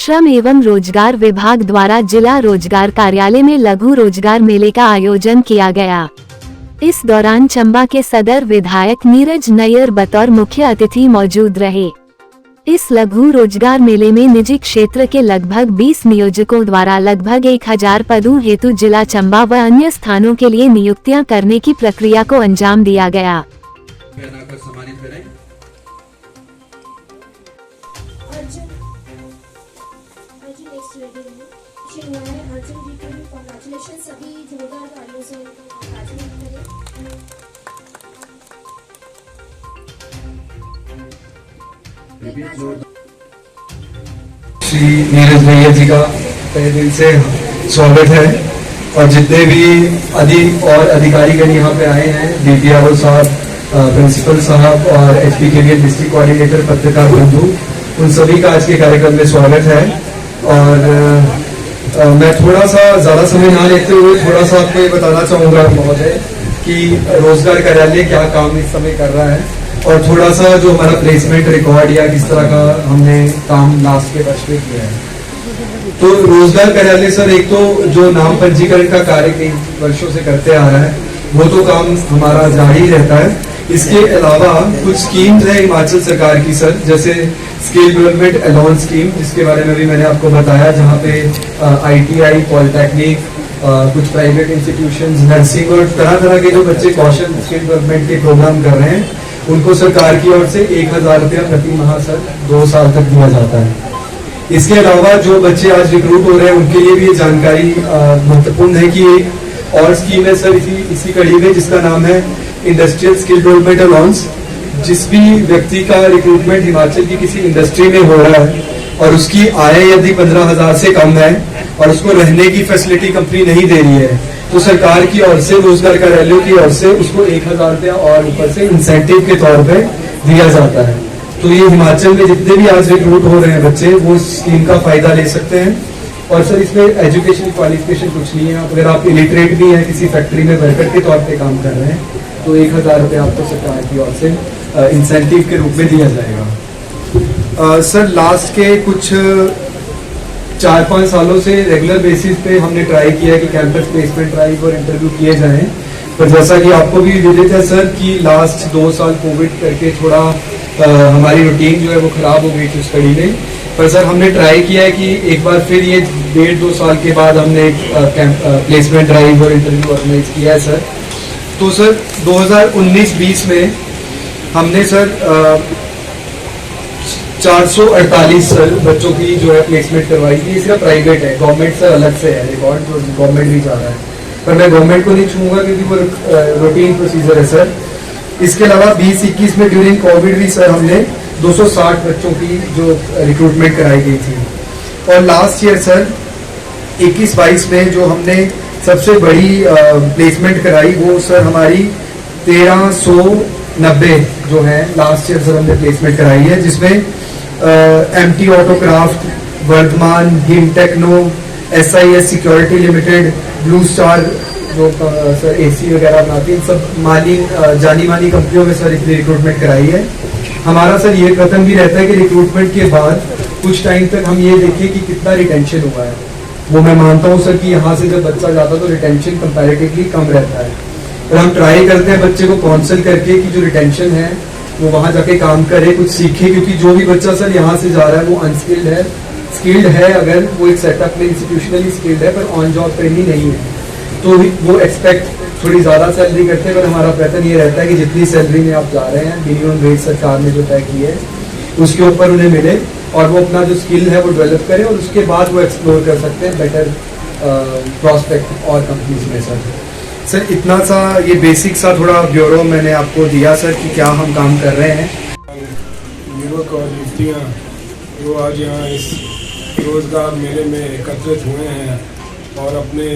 श्रम एवं रोजगार विभाग द्वारा जिला रोजगार कार्यालय में लघु रोजगार मेले का आयोजन किया गया। इस दौरान चंबा के सदर विधायक नीरज नैयर बतौर मुख्य अतिथि मौजूद रहे। इस लघु रोजगार मेले में निजी क्षेत्र के लगभग 20 नियोजकों द्वारा लगभग 1000 पदों हेतु जिला चंबा व अन्य स्थानों के लिए नियुक्तियां करने की प्रक्रिया को अंजाम दिया गया। श्री नीरज नैयर जी का तहे दिल से स्वागत है और जितने भी अधिकारीगण यहाँ पे आए हैं, DPRO साहब, प्रिंसिपल साहब और HPKVL डिस्ट्रिक्ट कोऑर्डिनेटर, पत्रकार बंधु, उन सभी का आज के कार्यक्रम में स्वागत है। और मैं थोड़ा सा ज्यादा समय ना लेते हुए थोड़ा सा आपको ये बताना चाहूंगा महोदय कि रोजगार कार्यालय क्या काम इस समय कर रहा है और थोड़ा सा जो हमारा प्लेसमेंट रिकॉर्ड या किस तरह का हमने काम लास्ट के वर्ष में किया है। तो रोजगार कार्यालय सर एक तो जो नाम पंजीकरण का कार्य कई वर्षों से करते आ रहा है, वो तो काम हमारा जारी रहता है। इसके अलावा कुछ स्कीम्स है हिमाचल सरकार की सर, जैसे स्किल डेवलपमेंट अलाउंस स्कीम, जिसके बारे में भी मैंने आपको बताया, जहाँ पे ITI, पॉलिटेक्निक, कुछ प्राइवेट इंस्टीट्यूशंस, नर्सिंग और तरह तरह के जो बच्चे कौशल स्किल डेवलपमेंट के प्रोग्राम कर रहे हैं, उनको सरकार की ओर से 1000 रुपया प्रति माह सर 2 साल तक दिया जाता है। इसके अलावा जो बच्चे आज रिक्रूट हो रहे हैं उनके लिए भी ये जानकारी महत्वपूर्ण है कि एक और स्कीम है सर इसी कड़ी में, जिसका नाम है इंडस्ट्रियल स्किल डेवलपमेंट अलाउंस। जिस भी व्यक्ति का रिक्रूटमेंट हिमाचल की किसी इंडस्ट्री में हो रहा है और उसकी आय यदि 15,000 से कम है और उसको रहने की फैसिलिटी कंपनी नहीं दे रही है, तो सरकार की ओर से, रोजगार कार्यालयों की ओर से उसको 1000 रुपया और ऊपर से इंसेंटिव के तौर पे दिया जाता है। तो ये हिमाचल में जितने भी आज रिक्रूट हो रहे हैं बच्चे, वो स्कीम का फायदा ले सकते हैं। और सर इसमें एजुकेशन क्वालिफिकेशन कुछ नहीं है। अगर आप इलिटरेट भी हैं, किसी फैक्ट्री में वर्कर के तौर पे काम कर रहे हैं, तो 1000 रुपया आपको सरकार की ओर से इंसेंटिव के रूप में दिया जाएगा। सर लास्ट के कुछ 4-5 सालों से रेगुलर बेसिस पे हमने ट्राई किया कि कैंपस प्लेसमेंट ड्राइव और इंटरव्यू किए जाएं, पर जैसा कि आपको भी विदित है सर कि लास्ट 2 साल कोविड करके थोड़ा हमारी रूटीन जो है वो खराब हो गई थी उस कड़ी में। पर सर हमने ट्राई किया है कि एक बार फिर ये 1.5-2 साल के बाद हमने प्लेसमेंट ड्राइव और इंटरव्यू ऑर्गेनाइज किया है सर। तो सर 2019-20 में हमने सर 448 सर बच्चों की जो है प्लेसमेंट करवाई थी। इसका प्राइवेट है, गवर्नमेंट से अलग से है रिकॉर्ड, जो गवर्नमेंट भी जा रहा है, पर मैं गवर्नमेंट को नहीं छूंगा क्योंकि वो रूटीन प्रोसीजर है सर। इसके अलावा 20-21 में ड्यूरिंग कोविड भी सर हमने 260 बच्चों की जो रिक्रूटमेंट कराई गई थी। और लास्ट ईयर सर 21-22 में जो हमने सबसे बड़ी प्लेसमेंट कराई, वो सर हमारी 1390 जो है लास्ट ईयर सर हमने प्लेसमेंट कराई है, जिसमें MT Autocraft, Vardhman, Him Techno, SIS security limited, Blue Star जो सर AC वगैरह बनाती है, सब जानी मानी कंपनियों में सर इतनी रिक्रूटमेंट कराई है। हमारा सर ये कथन भी रहता है कि रिक्रूटमेंट के बाद कुछ टाइम तक हम ये देखें कि कितना रिटेंशन हुआ है। वो मैं मानता हूँ सर कि यहाँ से जब बच्चा जाता है तो रिटेंशन कंपैरेटिवली कम रहता है, पर हम ट्राई करते हैं बच्चे को काउंसिल करके कि जो रिटेंशन है वो वहां जाके काम करे, कुछ सीखे, क्योंकि जो भी बच्चा सर यहाँ से जा रहा है वो अनस्किल्ड है। स्किल्ड है अगर वो एक सेटअप में इंस्टीट्यूशनली स्किल्ड है, पर ऑन जॉब ट्रेनिंग नहीं है, तो वो एक्सपेक्ट थोड़ी ज्यादा सैलरी करते हैं। पर हमारा प्रयत्न ये रहता है कि जितनी सैलरी में आप जा रहे हैं, मिनिमम वेज सरकार ने जो तय की है उसके ऊपर उन्हें मिले और वो अपना जो स्किल है वो डेवलप करें, और उसके बाद वो एक्सप्लोर कर सकते हैं बेटर प्रॉस्पेक्ट और कंपनीज में सर इतना सा ये बेसिक सा थोड़ा ब्यूरो मैंने आपको दिया सर कि क्या हम काम कर रहे हैं। युवक और युवतियाँ जो आज यहाँ इस रोजगार मेले में एकत्रित हुए हैं और अपने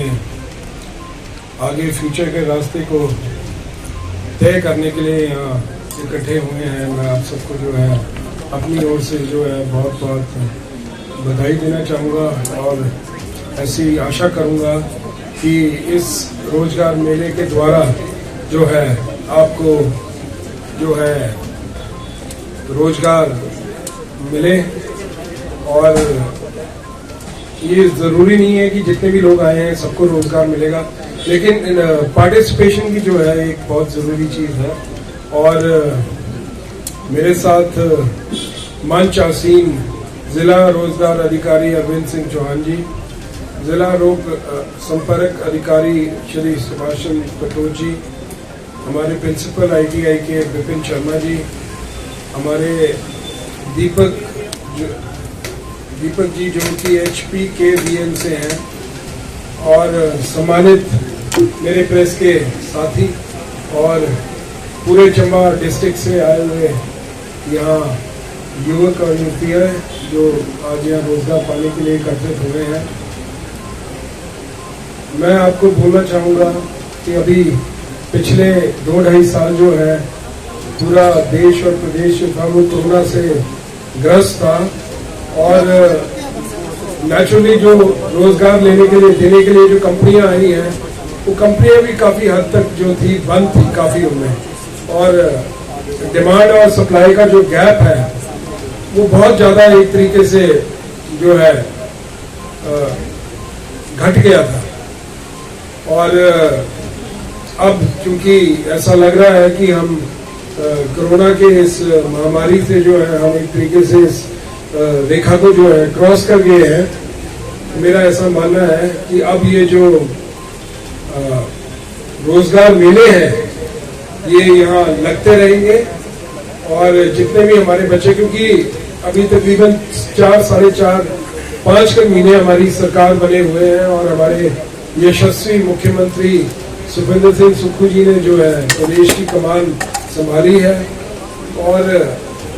आगे फ्यूचर के रास्ते को तय करने के लिए यहाँ इकट्ठे हुए हैं, मैं आप सबको जो है अपनी ओर से जो है बहुत बहुत बधाई देना चाहूँगा और ऐसी आशा करूँगा कि इस रोजगार मेले के द्वारा जो है आपको जो है रोजगार मिले और ये ज़रूरी नहीं है कि जितने भी लोग आए हैं सबको रोज़गार मिलेगा, लेकिन पार्टिसिपेशन की जो है एक बहुत ज़रूरी चीज़ है। और मेरे साथ मंच आसीन जिला रोजगार अधिकारी अरविंद सिंह चौहान जी, जिला लोक संपर्क अधिकारी श्री सुभाष चंद्र पटोल जी, हमारे प्रिंसिपल ITI के विपिन शर्मा जी, हमारे दीपक जी जो कि HPKVL से हैं, और सम्मानित मेरे प्रेस के साथी और पूरे चंबा डिस्ट्रिक्ट से आए हुए यहाँ युवक और युवतियाँ जो आज यहाँ रोजगार पाने के लिए एकत्रित हो रहे हैं। मैं आपको बोलना चाहूँगा कि अभी पिछले 2-2.5 साल जो है पूरा देश और प्रदेश जो था वो कोरोना से ग्रस्त था, और नेचुरली जो रोजगार देने के लिए जो कंपनियां आई हैं वो कंपनियां भी काफी हद तक जो थी बंद थी काफी उनमें, और डिमांड और सप्लाई का जो गैप है वो बहुत ज्यादा एक तरीके से जो है घट गया था। और अब क्योंकि ऐसा लग रहा है कि हम कोरोना के इस महामारी से जो है हम एक तरीके से इस रेखा को जो है क्रॉस कर गए हैं, मेरा ऐसा मानना है कि अब ये जो रोजगार मेले हैं ये यहाँ लगते रहेंगे, और जितने भी हमारे बच्चे, क्योंकि अभी तकरीबन 4-4.5 महीने हमारी सरकार बने हुए हैं और हमारे यशस्वी मुख्यमंत्री सुखविंदर सिंह सुक्खू जी ने जो है प्रदेश की कमान संभाली है। और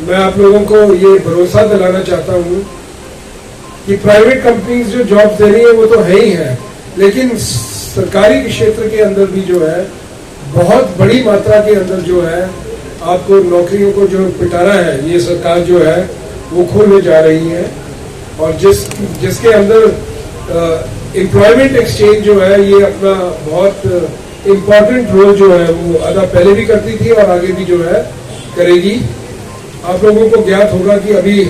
मैं आप लोगों को ये भरोसा दिलाना चाहता हूँ कि प्राइवेट कंपनीज जो जॉब दे रही है वो तो है ही है, लेकिन सरकारी क्षेत्र के अंदर भी जो है बहुत बड़ी मात्रा के अंदर जो है आपको नौकरियों को जो पिटारा है ये सरकार जो है वो खोलने जा रही है। और जिसके अंदर एम्प्लॉयमेंट एक्सचेंज जो है ये अपना बहुत इम्पोर्टेंट रोल जो है वो अदा पहले भी करती थी और आगे भी जो है करेगी। आप लोगों को ज्ञात होगा कि अभी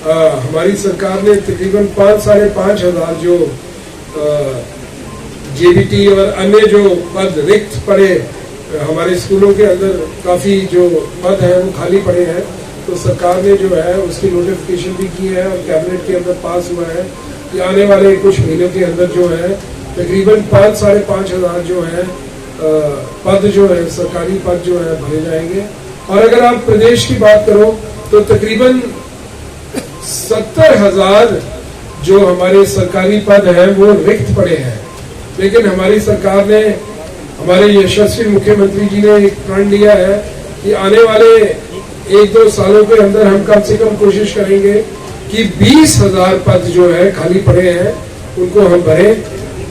हमारी सरकार ने तकरीबन 5-5.5 हजार जो JBT और अन्य जो पद रिक्त पड़े हमारे स्कूलों के अंदर, काफी जो पद हैं वो खाली पड़े हैं, तो सरकार ने जो है उसकी नोटिफिकेशन भी की है और कैबिनेट के अंदर पास हुआ है कि आने वाले कुछ महीनों के अंदर जो है तकरीबन 5-5.5 हजार जो है पद जो है सरकारी पद जो है भरे जाएंगे। और अगर आप प्रदेश की बात करो तो तकरीबन 70,000 जो हमारे सरकारी पद हैं वो रिक्त पड़े हैं, लेकिन हमारी सरकार ने, हमारे यशस्वी मुख्यमंत्री जी ने एक प्रण लिया है कि आने वाले 1-2 सालों के अंदर हम कम से कम कोशिश करेंगे कि 20,000 पद जो है खाली पड़े हैं उनको हम भरें।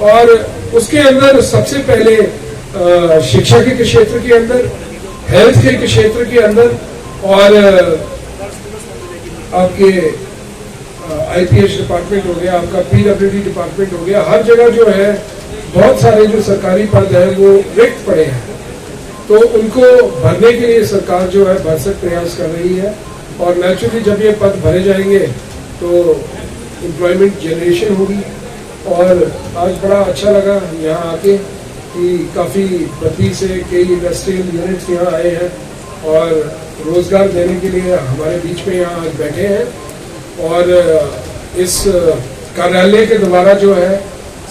और उसके अंदर सबसे पहले शिक्षा के क्षेत्र के अंदर, हेल्थ के क्षेत्र के अंदर, और आपके IPS डिपार्टमेंट हो गया, आपका PWD डिपार्टमेंट हो गया, हर जगह जो है बहुत सारे जो सरकारी पद है वो रिक्त पड़े हैं, तो उनको भरने के लिए सरकार जो है भरसक प्रयास कर रही है। और नेचुरली जब ये पद भरे जाएंगे तो एम्प्लॉयमेंट जनरेशन होगी। और आज बड़ा अच्छा लगा यहाँ आके कि काफ़ी बद्दी से कई इंडस्ट्रियल यूनिट्स यहाँ आए हैं और रोजगार देने के लिए हमारे बीच में यहाँ आज बैठे हैं। और इस कार्यालय के द्वारा जो है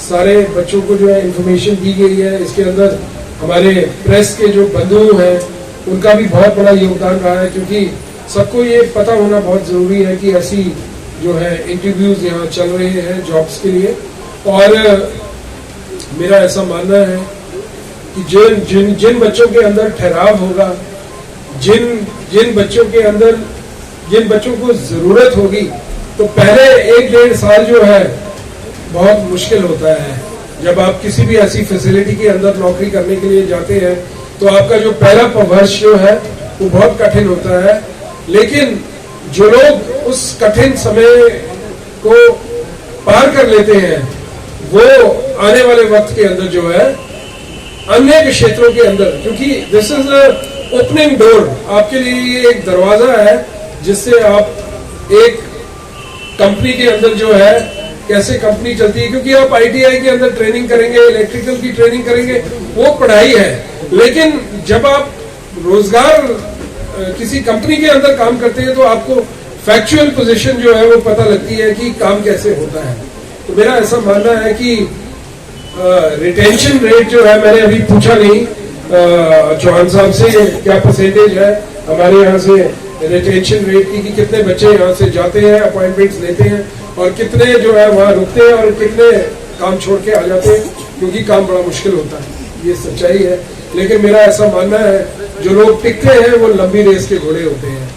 सारे बच्चों को जो है इंफॉर्मेशन दी गई है। इसके अंदर हमारे प्रेस के जो बंधु हैं उनका भी बहुत बड़ा योगदान रहा है, क्योंकि सबको ये पता होना बहुत जरूरी है कि ऐसी जो है इंटरव्यूज यहाँ चल रहे हैं जॉब्स के लिए। और मेरा ऐसा मानना है कि जिन बच्चों के अंदर ठहराव होगा, जिन बच्चों के अंदर, जिन बच्चों को जरूरत होगी, तो पहले 1-1.5 साल जो है बहुत मुश्किल होता है। जब आप किसी भी ऐसी फैसिलिटी के अंदर नौकरी करने के लिए जाते हैं तो आपका जो पहला वर्ष जो है वो बहुत कठिन होता है, लेकिन जो लोग उस कठिन समय को पार कर लेते हैं वो आने वाले वक्त के अंदर जो है अन्य क्षेत्रों के अंदर, क्योंकि दिस इज ओपनिंग डोर, आपके लिए ये एक दरवाजा है जिससे आप एक कंपनी के अंदर जो है कैसे कंपनी चलती है, क्योंकि आप ITI के अंदर ट्रेनिंग करेंगे, इलेक्ट्रिकल की ट्रेनिंग करेंगे, वो पढ़ाई है, लेकिन जब आप रोजगार किसी कंपनी के अंदर काम करते हैं तो आपको फैक्चुअल पोजीशन जो है वो पता लगती है कि काम कैसे होता है। तो मेरा ऐसा मानना है कि रिटेंशन रेट जो है, मैंने अभी पूछा नहीं चौहान साहब से क्या परसेंटेज है हमारे यहाँ से रिटेंशन रेट की, कि कितने बच्चे यहाँ से जाते हैं, अपॉइंटमेंट्स लेते हैं, और कितने जो है वहाँ रुकते हैं और कितने काम छोड़ के आ जाते हैं, क्योंकि काम बड़ा मुश्किल होता है, ये सच्चाई है। लेकिन मेरा ऐसा मानना है जो लोग टिकते हैं वो लंबी रेस के घोड़े होते हैं।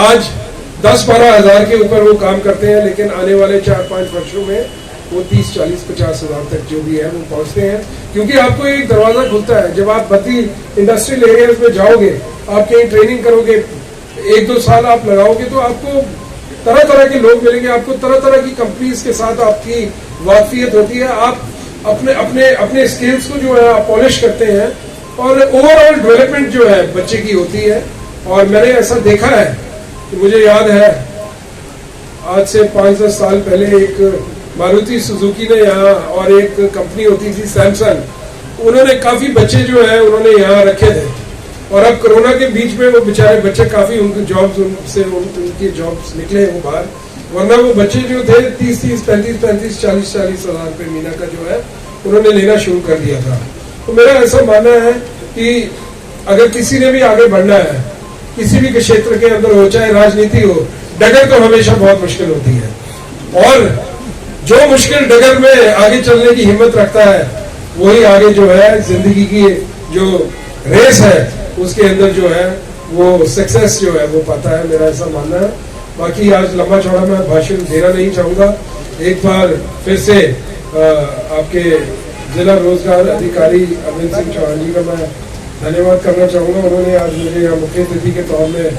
आज 10-12 हजार के ऊपर वो काम करते हैं, लेकिन आने वाले 4-5 वर्षों में वो 30-40-50 हजार तक जो भी है वो पहुंचते हैं, क्योंकि आपको एक दरवाजा खुलता है। जब आप भर्ती इंडस्ट्रियल एरियाज में जाओगे, आप कहीं ट्रेनिंग करोगे, 1-2 साल आप लगाओगे, तो आपको तरह तरह के लोग मिलेंगे, आपको तरह तरह की कंपनीज के साथ आपकी वाकफियत होती है, आप अपने अपने अपने स्किल्स को जो है आप पॉलिश करते हैं, और ओवरऑल डेवलपमेंट जो है बच्चे की होती है। और मैंने ऐसा देखा है कि मुझे याद है आज से 5-10 साल पहले एक मारुति सुजुकी ने यहाँ, और एक कंपनी होती थी सैमसंग, उन्होंने काफी बच्चे जो है उन्होंने यहाँ रखे थे, और अब कोरोना के बीच में वो बेचारे बच्चे काफी उनके जॉब्स उनसे उनकी जॉब्स निकले वो बाहर, वरना वो बच्चे जो थे 30-30, 35-35, 40-40 हजार रुपये महीना का जो है उन्होंने लेना शुरू कर दिया था। तो मेरा ऐसा मानना है कि अगर किसी ने भी आगे बढ़ना है, किसी भी क्षेत्र के अंदर हो, चाहे राजनीति हो, डगर तो हमेशा बहुत मुश्किल होती है, और जो मुश्किल डगर में आगे चलने की हिम्मत रखता है वही आगे जो है जिंदगी की जो रेस है उसके अंदर जो है वो सक्सेस जो है वो पाता है, मेरा ऐसा मानना है। बाकी आज लंबा चौड़ा मैं भाषण देना नहीं चाहूंगा। एक बार फिर से आपके जिला रोजगार अधिकारी अरविंद सिंह चौहान जी का मैं धन्यवाद करना चाहूंगा। उन्होंने आज मुझे यहाँ मुख्य अतिथि के तौर में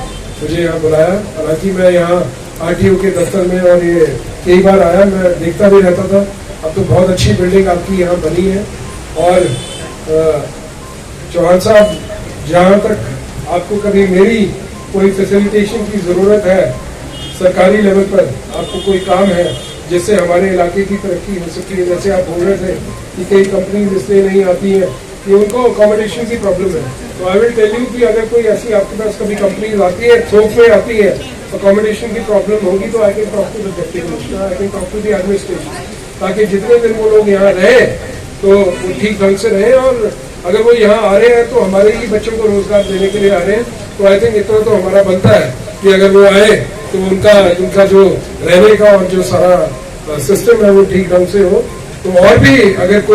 मुझे यहाँ बुलाया। हालांकि मैं यहाँ RTO के दफ्तर में और ये कई बार आया, मैं देखता भी रहता था। अब तो बहुत अच्छी बिल्डिंग आपकी यहाँ बनी है, और चौहान साहब, जहाँ तक आपको कभी मेरी कोई फैसिलिटेशन की जरूरत है, सरकारी लेवल पर आपको कोई काम है जिससे हमारे इलाके की तरक्की हो सकती है, जैसे आप बोल रहे थे कि कई कंपनीज इसलिए नहीं आती हैं कि उनको अकोमोडेशन की प्रॉब्लम है, तो आई विल टेल यू कि अगर कोई ऐसी आपके पास कभी कंपनीज आती है, थोक में आती है, अकोमोडेशन की प्रॉब्लम होगी, तो I can talk to the deputy commissioner, I can talk to the administration, ताकि जितने दिन वो लोग यहाँ रहे तो वो ठीक ढंग से रहे। और अगर वो यहाँ आ रहे हैं तो हमारे ही बच्चों को रोजगार देने के लिए आ रहे हैं, तो आई थिंक इतना तो हमारा बनता है कि अगर वो आए तो उनका जो रहने का और जो सारा सिस्टम है वो ठीक ढंग से हो। तो और भी अगर कोई